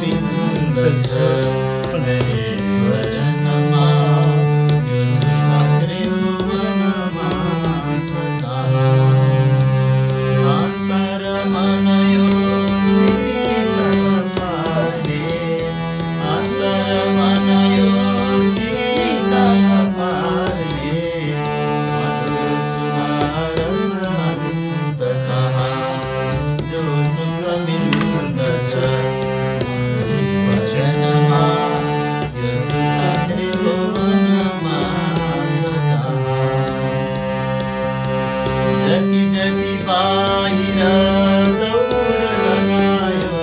मिल्दछ हरि भजनमा यो सुख त्रिभुवनमा छ अन्तर मन यो शीतल पार्ने अन्तर मन यो शीतल पार्ने मधुर सुनारस अनन्त कहाँ जो सुख मिल्दछ भजनमा यो सुख त्रिभुवनमा छ जति जति बाहिर दौड लगायो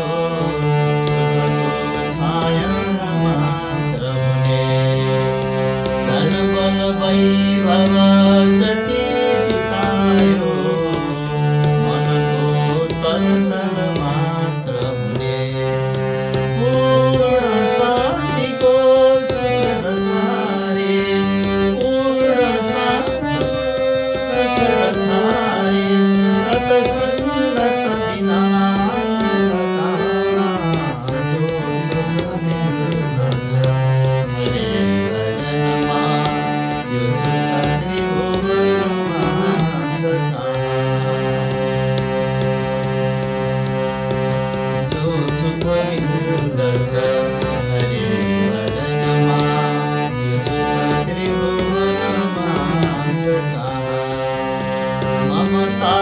सुखको छाया मात्र हुने धन बल वैभव जति जुटायो मनको तल तल मात्र हुने पूर्ण शान्तिको सुखद छारे पूर्ण शान्ति सुखद छारे सतसङ्गत बिना जो सुख मिल्दछ हरि भजनमा यो सुख त्रिभुवनमा छ जो सुख मिल्दछ हरि भजनमा यो सुख त्रिभुवनमा छ ममता